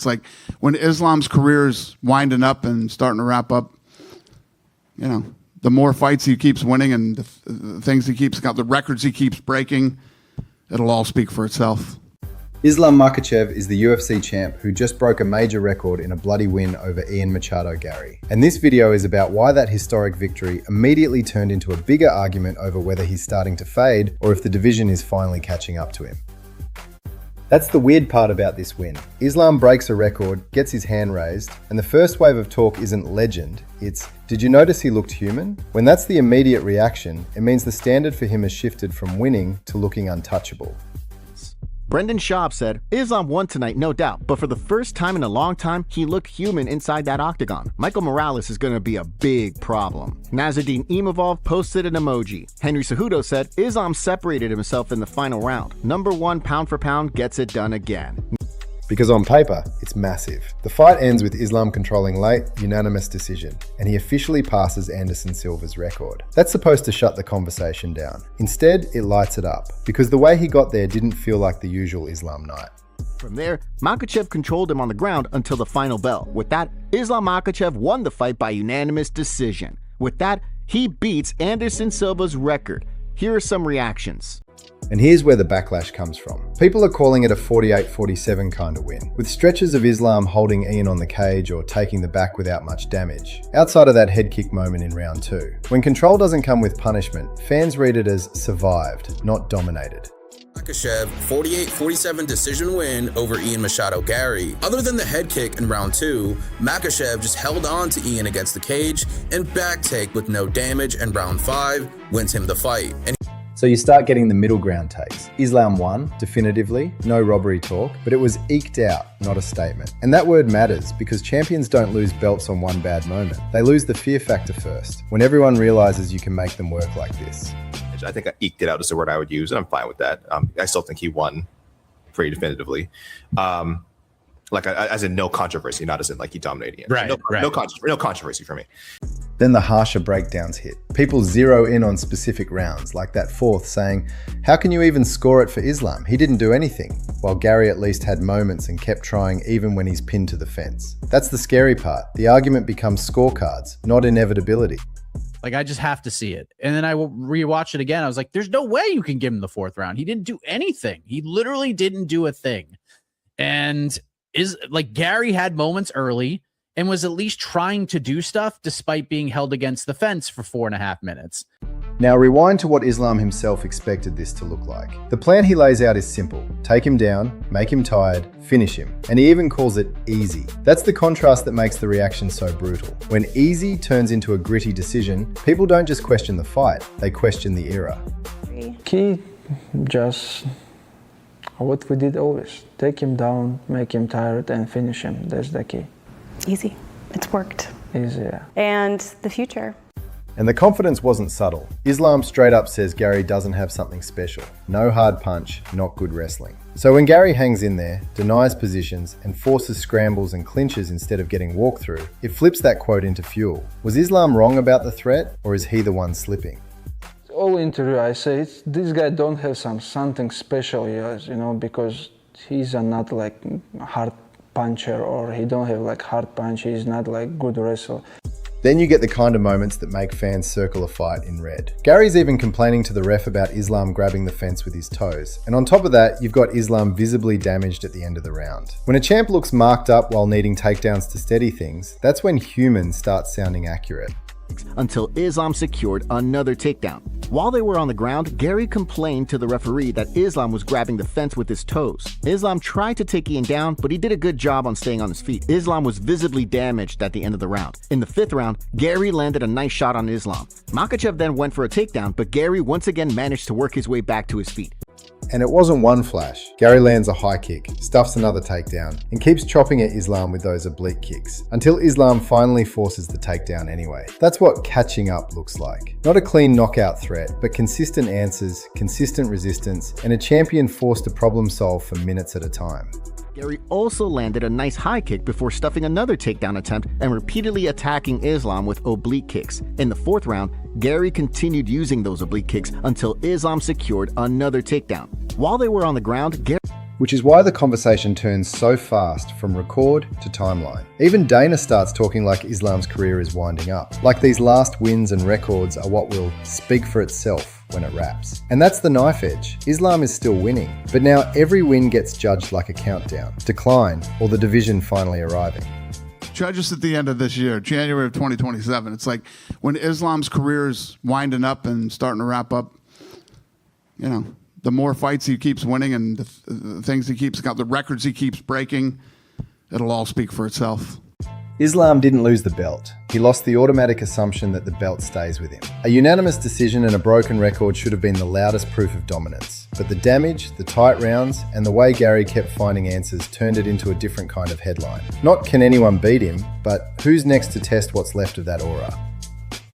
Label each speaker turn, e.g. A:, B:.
A: It's like when Islam's career is winding up and starting to wrap up, you know, the more fights he keeps winning and the things he keeps got, the records he keeps breaking, it'll all speak for itself.
B: Islam Makhachev is the UFC champ who just broke a major record in a bloody win over Ian Machado Garry. And this video is about why that historic victory immediately turned into a bigger argument over whether he's starting to fade or if the division is finally catching up to him. That's the weird part about this win. Islam breaks a record, gets his hand raised, and the first wave of talk isn't legend, it's, did you notice he looked human? When that's the immediate reaction, it means the standard for him has shifted from winning to looking untouchable.
C: Brendan Schaub said, Islam won tonight, no doubt, but for the first time in a long time, he looked human inside that octagon. Michael Morales is going to be a big problem. Nazardine Imavov posted an emoji. Henry Cejudo said, Islam separated himself in the final round. Number one pound for pound gets it done again.
B: Because on paper, it's massive. The fight ends with Islam controlling late, unanimous decision, and he officially passes Anderson Silva's record. That's supposed to shut the conversation down. Instead, it lights it up, because the way he got there didn't feel like the usual Islam night.
C: From there, Makhachev controlled him on the ground until the final bell. With that, Islam Makhachev won the fight by unanimous decision. With that, he beats Anderson Silva's record. Here are some reactions.
B: And here's where the backlash comes from. People are calling it a 48-47 kind of win, with stretches of Islam holding Ian on the cage or taking the back without much damage, outside of that head kick moment in round 2. When control doesn't come with punishment, fans read it as survived, not dominated.
D: Makhachev 48-47 decision win over Ian Machado Garry. Other than the head kick in round 2, Makhachev just held on to Ian against the cage and back take with no damage, and round 5 wins him the fight.
B: So you start getting the middle ground takes. Islam won, definitively, no robbery talk, but it was eked out, not a statement. And that word matters because champions don't lose belts on one bad moment. They lose the fear factor first, when everyone realizes you can make them work like this.
E: I think I eked it out is the word I would use, and I'm fine with that. I still think he won pretty definitively. As in no controversy, not as in like he dominated.
F: Right,
E: no controversy for me.
B: Then the harsher breakdowns hit. People zero in on specific rounds, like that fourth, saying, how can you even score it for Islam? He didn't do anything. While Garry at least had moments and kept trying even when he's pinned to the fence. That's the scary part. The argument becomes scorecards, not inevitability.
F: Like, I just have to see it. And then I will rewatch it again. I was like, there's no way you can give him the fourth round. He didn't do anything. He literally didn't do a thing. And Garry had moments early and was at least trying to do stuff despite being held against the fence for 4.5 minutes.
B: Now rewind to what Islam himself expected this to look like. The plan he lays out is simple. Take him down, make him tired, finish him. And he even calls it easy. That's the contrast that makes the reaction so brutal. When easy turns into a gritty decision, people don't just question the fight, they question the era.
G: Key, just what we did always. Take him down, make him tired, and finish him. That's the key.
H: Easy. It's worked.
G: Easy, yeah.
H: And the future.
B: And the confidence wasn't subtle. Islam straight up says Garry doesn't have something special. No hard punch, not good wrestling. So when Garry hangs in there, denies positions, and forces scrambles and clinches instead of getting walked through, it flips that quote into fuel. Was Islam wrong about the threat, or is he the one slipping?
G: All interview I say, this guy don't have something special, you know, because he's not like hard puncher, or he don't have like hard punch, he's not like good wrestler.
B: Then you get the kind of moments that make fans circle a fight in red. Garry's even complaining to the ref about Islam grabbing the fence with his toes. And on top of that, you've got Islam visibly damaged at the end of the round. When a champ looks marked up while needing takedowns to steady things, that's when human starts sounding accurate.
C: Until Islam secured another takedown. While they were on the ground, Garry complained to the referee that Islam was grabbing the fence with his toes. Islam tried to take Ian down, but he did a good job on staying on his feet. Islam was visibly damaged at the end of the round. In the 5th round, Garry landed a nice shot on Islam. Makhachev then went for a takedown, but Garry once again managed to work his way back to his feet.
B: And it wasn't one flash. Garry lands a high kick, stuffs another takedown, and keeps chopping at Islam with those oblique kicks, until Islam finally forces the takedown anyway. That's what catching up looks like. Not a clean knockout threat, but consistent answers, consistent resistance, and a champion forced to problem solve for minutes at a time.
C: Garry also landed a nice high kick before stuffing another takedown attempt and repeatedly attacking Islam with oblique kicks. In the 4th round, Garry continued using those oblique kicks until Islam secured another takedown. While they were on the ground,
B: which is why the conversation turns so fast from record to timeline. Even Dana starts talking like Islam's career is winding up, like these last wins and records are what will speak for itself when it wraps. And that's the knife edge. Islam is still winning, but now every win gets judged like a countdown, decline, or the division finally arriving.
A: Judge us at the end of this year, January of 2027. It's like when Islam's career is winding up and starting to wrap up, you know, the more fights he keeps winning and the things he keeps got, the records he keeps breaking, it'll all speak for itself.
B: Islam didn't lose the belt. He lost the automatic assumption that the belt stays with him. A unanimous decision and a broken record should have been the loudest proof of dominance. But the damage, the tight rounds, and the way Garry kept finding answers turned it into a different kind of headline. Not can anyone beat him, but who's next to test what's left of that aura?